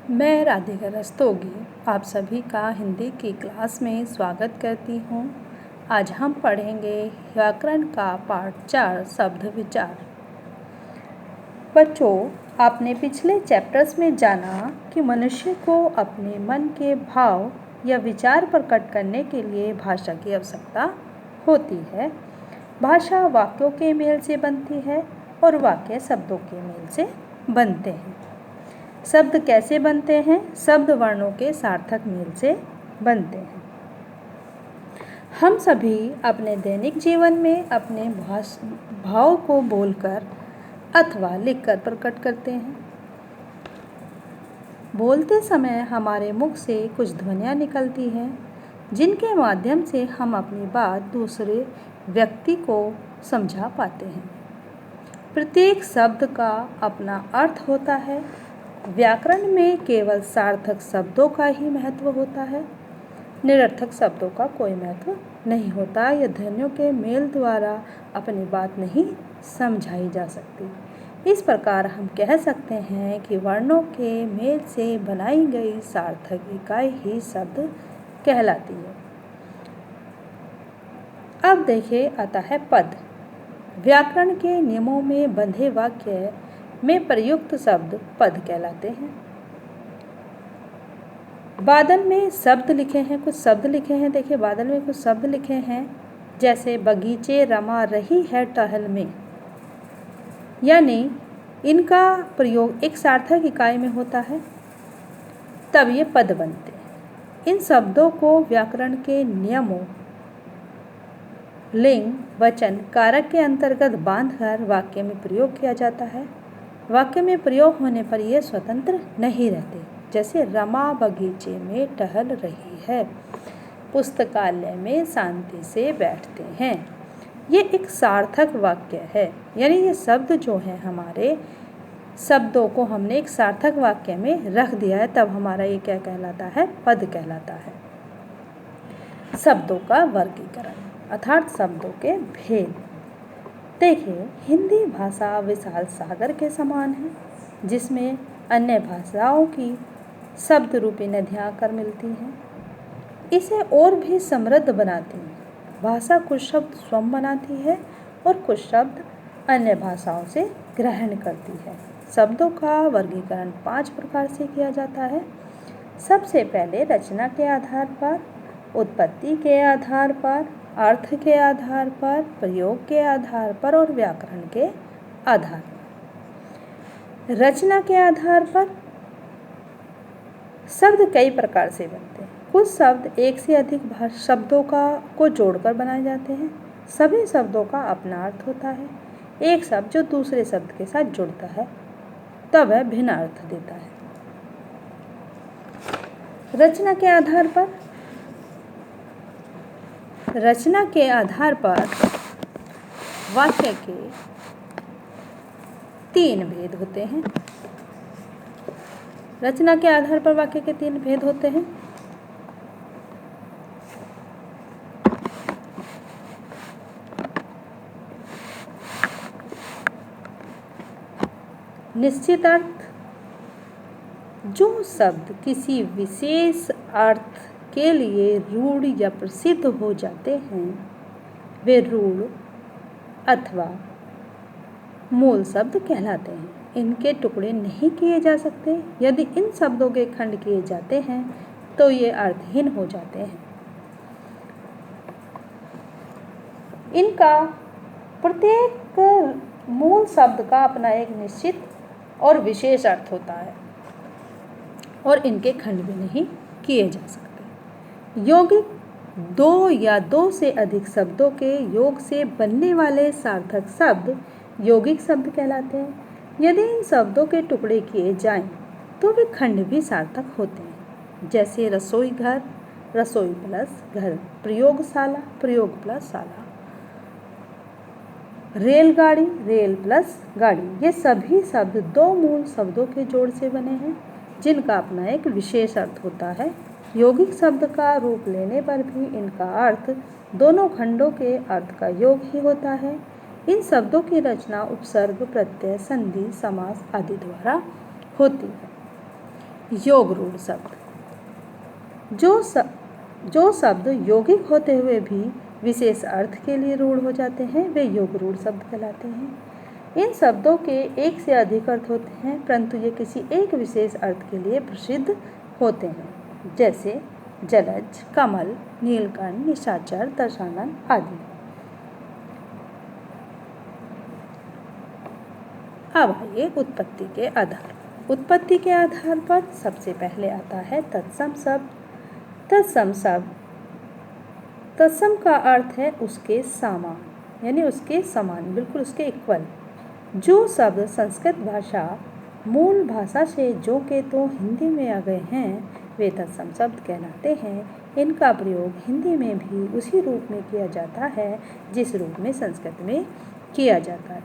मैं राधिका रस्तोगी आप सभी का हिंदी की क्लास में स्वागत करती हूँ। आज हम पढ़ेंगे व्याकरण का पाठ 4 शब्द विचार। बच्चों, आपने पिछले चैप्टर्स में जाना कि मनुष्य को अपने मन के भाव या विचार प्रकट करने के लिए भाषा की आवश्यकता होती है। भाषा वाक्यों के मेल से बनती है और वाक्य शब्दों के मेल से बनते हैं। शब्द कैसे बनते हैं? शब्द वर्णों के सार्थक मेल से बनते हैं। हम सभी अपने दैनिक जीवन में अपने भाव को बोलकर अथवा लिखकर प्रकट करते हैं। बोलते समय हमारे मुख से कुछ ध्वनियाँ निकलती हैं जिनके माध्यम से हम अपनी बात दूसरे व्यक्ति को समझा पाते हैं। प्रत्येक शब्द का अपना अर्थ होता है। व्याकरण में केवल सार्थक शब्दों का ही महत्व होता है। निरर्थक शब्दों का कोई महत्व नहीं होता। यह ध्वनियों के मेल द्वारा अपनी बात नहीं समझाई जा सकती। इस प्रकार हम कह सकते हैं कि वर्णों के मेल से बनाई गई सार्थक इकाई ही शब्द कहलाती है। अब देखिए आता है पद। व्याकरण के नियमों में बंधे वाक्य में प्रयुक्त शब्द पद कहलाते हैं। बादल में शब्द लिखे हैं, कुछ शब्द लिखे हैं। देखिए बादल में कुछ शब्द लिखे हैं, जैसे बगीचे रमा रही है टहल में, यानी इनका प्रयोग एक सार्थक इकाई में होता है, तब ये पद बनते हैं। इन शब्दों को व्याकरण के नियमों लिंग, वचन, कारक के अंतर्गत बांधकर वाक्य में प्रयोग किया जाता है। वाक्य में प्रयोग होने पर ये स्वतंत्र नहीं रहते। जैसे रमा बगीचे में टहल रही है, पुस्तकालय में शांति से बैठते हैं। ये एक सार्थक वाक्य है, यानी ये शब्द जो हैं हमारे शब्दों को हमने एक सार्थक वाक्य में रख दिया है, तब हमारा ये क्या कहलाता है? पद कहलाता है। शब्दों का वर्गीकरण अर्थात शब्दों के भेद। देखिए हिंदी भाषा विशाल सागर के समान है, जिसमें अन्य भाषाओं की शब्द रूपी नदियाँ आकर मिलती हैं। इसे और भी समृद्ध बनाती हैं। भाषा कुछ शब्द स्वयं बनाती है और कुछ शब्द अन्य भाषाओं से ग्रहण करती है। शब्दों का वर्गीकरण 5 प्रकार से किया जाता है। सबसे पहले रचना के आधार पर, उत्पत्ति के आधार पर, अर्थ के आधार पर, प्रयोग के आधार पर और व्याकरण के आधार पर। रचना के आधार पर शब्द कई प्रकार से बनते हैं। कुछ शब्द एक से अधिक शब्दों को जोड़कर बनाए जाते हैं। सभी शब्दों का अपना अर्थ होता है। एक शब्द जो दूसरे शब्द के साथ जुड़ता है तब वह भिन्न अर्थ देता है। रचना के आधार पर वाक्य के 3 भेद होते हैं। रचना के आधार पर वाक्य के 3 भेद होते हैं। निश्चित अर्थ। जो शब्द किसी विशेष अर्थ के लिए रूढ़ या प्रसिद्ध हो जाते हैं, वे रूढ़ अथवा मूल शब्द कहलाते हैं। इनके टुकड़े नहीं किए जा सकते। यदि इन शब्दों के खंड किए जाते हैं तो ये अर्थहीन हो जाते हैं। इनका प्रत्येक मूल शब्द का अपना एक निश्चित और विशेष अर्थ होता है और इनके खंड भी नहीं किए जा सकते। यौगिक 2 या 2 से अधिक शब्दों के योग से बनने वाले सार्थक शब्द यौगिक शब्द कहलाते हैं। यदि इन शब्दों के टुकड़े किए जाएं तो वे खंड भी सार्थक होते हैं। जैसे रसोई घर, रसोई प्लस घर, प्रयोगशाला, प्रयोग प्लस शाला, रेलगाड़ी, रेल प्लस गाड़ी। ये सभी शब्द 2 मूल शब्दों के जोड़ से बने हैं जिनका अपना एक विशेष अर्थ होता है। यौगिक शब्द का रूप लेने पर भी इनका अर्थ दोनों खंडों के अर्थ का योग ही होता है। इन शब्दों की रचना उपसर्ग, प्रत्यय, संधि, समास आदि द्वारा होती है। योग रूढ़ शब्द। जो शब्द यौगिक होते हुए भी विशेष अर्थ के लिए रूढ़ हो जाते हैं वे योग रूढ़ शब्द कहलाते हैं। इन शब्दों के एक से अधिक अर्थ होते हैं, परंतु ये किसी एक विशेष अर्थ के लिए प्रसिद्ध होते हैं, जैसे जलज, कमल, नीलकंठ, निशाचर, दशानन आदि। अब आइए उत्पत्ति के आधार। उत्पत्ति के आधार पर सबसे पहले आता है तत्सम शब्द। तत्सम का अर्थ है उसके समान, यानी उसके समान, बिल्कुल उसके इक्वल। जो शब्द संस्कृत भाषा मूल भाषा से जो के तो हिंदी में आ गए हैं वे तत्सम शब्द कहलाते हैं। इनका प्रयोग हिंदी में भी उसी रूप में किया जाता है जिस रूप में संस्कृत में किया जाता है,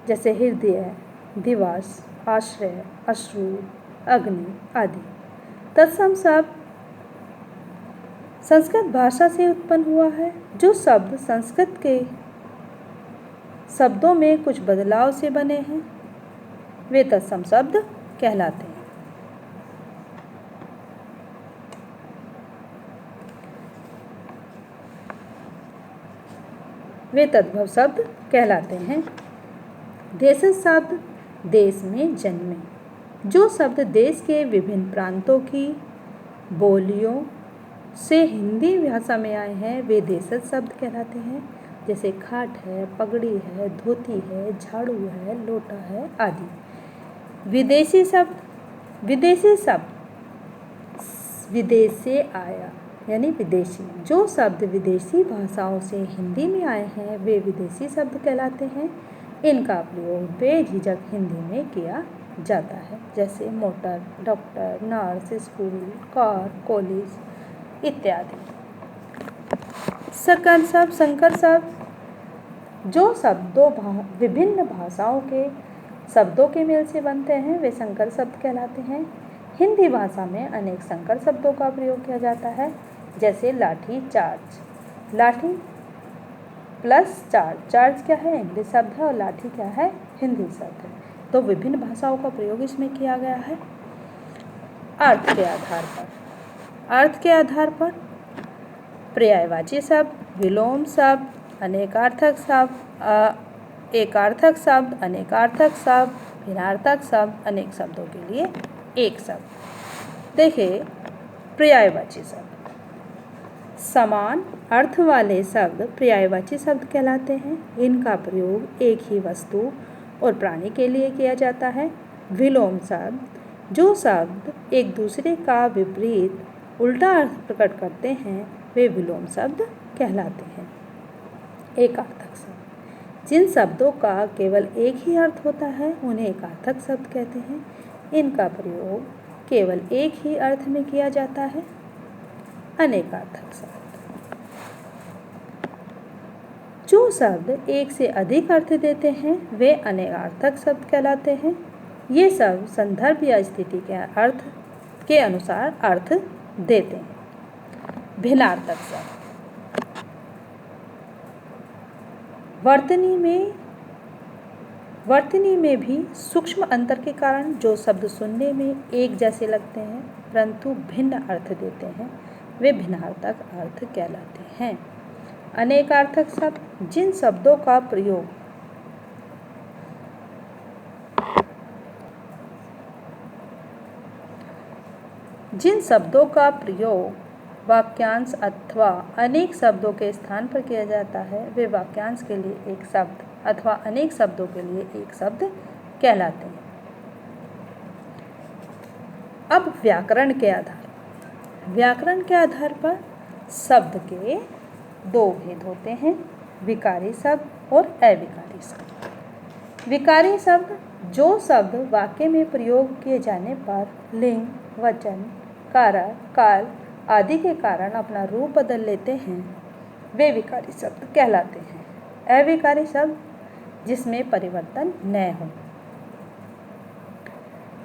जैसे हृदय, दिवस, आश्रय, अश्रु, अग्नि आदि। तत्सम शब्द संस्कृत भाषा से उत्पन्न हुआ है। जो शब्द संस्कृत के शब्दों में कुछ बदलाव से बने हैं वे तत्सम शब्द कहलाते हैं। वे तद्भव शब्द कहलाते हैं। देशज शब्द देश में जन्मे। जो शब्द देश के विभिन्न प्रांतों की बोलियों से हिंदी भाषा में आए हैं वे देशज शब्द कहलाते हैं, जैसे खाट है, पगड़ी है, धोती है, झाड़ू है, लोटा है आदि। विदेशी शब्द विदेश से आया, यानी विदेशी। जो शब्द विदेशी भाषाओं से हिंदी में आए हैं वे विदेशी शब्द कहलाते हैं। इनका प्रयोग बेझिझक हिंदी में किया जाता है, जैसे motor, doctor, nurse, school, car, college इत्यादि। संकर शब्द जो शब्दों विभिन्न भाषाओं के शब्दों के मेल से बनते हैं वे संकर शब्द कहलाते हैं। हिंदी भाषा में अनेक संकर शब्दों का प्रयोग किया जाता है, जैसे लाठी चार्ज। लाठी प्लस चार्ज क्या है? इंग्लिश शब्द है और लाठी क्या है? हिंदी शब्द है। तो विभिन्न भाषाओं का प्रयोग इसमें किया गया है। अर्थ के आधार पर पर्यायवाची शब्द, विलोम शब्द, अनेकार्थक शब्द, एकार्थक शब्द, अनेकार्थक शब्द, भिन्नार्थक शब्द, अनेक शब्दों के लिए एक शब्द। देखिए पर्यायवाची शब्द। समान अर्थ वाले शब्द पर्यायवाची शब्द कहलाते हैं। इनका प्रयोग एक ही वस्तु और प्राणी के लिए किया जाता है। विलोम शब्द जो शब्द एक दूसरे का विपरीत उल्टा अर्थ प्रकट करते हैं वे विलोम शब्द कहलाते हैं। एकार्थक शब्द जिन शब्दों का केवल एक ही अर्थ होता है उन्हें एकार्थक शब्द कहते हैं। इनका प्रयोग केवल एक ही अर्थ में किया जाता है। अनेकार्थक शब्द जो शब्द एक से अधिक अर्थ देते हैं वे अनेकार्थक शब्द कहलाते हैं। ये सब संदर्भ या स्थिति के अर्थ के अनुसार अर्थ देते हैं। भिन्नार्थक शब्द वर्तनी में भी सूक्ष्म अंतर के कारण जो शब्द सुनने में एक जैसे लगते हैं परंतु भिन्न अर्थ देते हैं वे भिन्नार्थक अर्थ कहलाते हैं। अनेकार्थक शब्द जिन शब्दों का प्रयोग वाक्यांश अथवा अनेक शब्दों के स्थान पर किया जाता है वे वाक्यांश के लिए एक शब्द अथवा अनेक शब्दों के लिए एक शब्द कहलाते हैं। अब व्याकरण के आधार पर शब्द के दो भेद होते हैं, विकारी शब्द और अविकारी शब्द। विकारी शब्द जो शब्द वाक्य में प्रयोग किए जाने पर लिंग, वचन, कारक, काल आदि के कारण अपना रूप बदल लेते हैं वे विकारी शब्द कहलाते हैं। अविकारी शब्द जिसमें परिवर्तन न हो।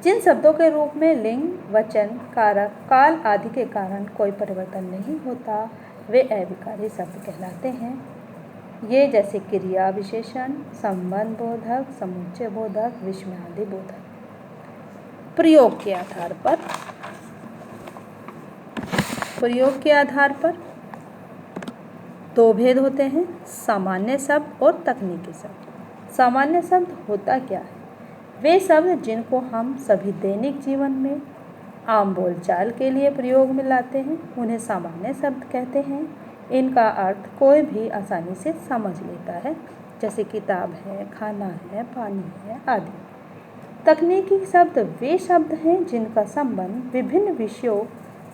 जिन शब्दों के रूप में लिंग, वचन, कारक, काल आदि के कारण कोई परिवर्तन नहीं होता वे अविकारी शब्द कहलाते हैं। ये जैसे क्रिया विशेषण, संबंध बोधक, समुच्चय बोधक, विस्मयादि बोधक। प्रयोग के आधार पर दो भेद होते हैं, सामान्य शब्द और तकनीकी शब्द। सामान्य शब्द होता क्या है? वे शब्द जिनको हम सभी दैनिक जीवन में आम बोलचाल के लिए प्रयोग में लाते हैं उन्हें सामान्य शब्द कहते हैं। इनका अर्थ कोई भी आसानी से समझ लेता है, जैसे किताब है, खाना है, पानी है आदि। तकनीकी शब्द वे शब्द हैं जिनका संबंध विभिन्न विषयों,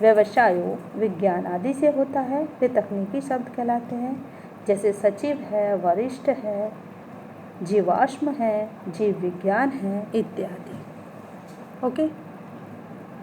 व्यवसायों, विज्ञान आदि से होता है। वे तकनीकी शब्द कहलाते हैं, जैसे सचिव है, वरिष्ठ है, जीवाश्म है, जीव विज्ञान है इत्यादि। ओके।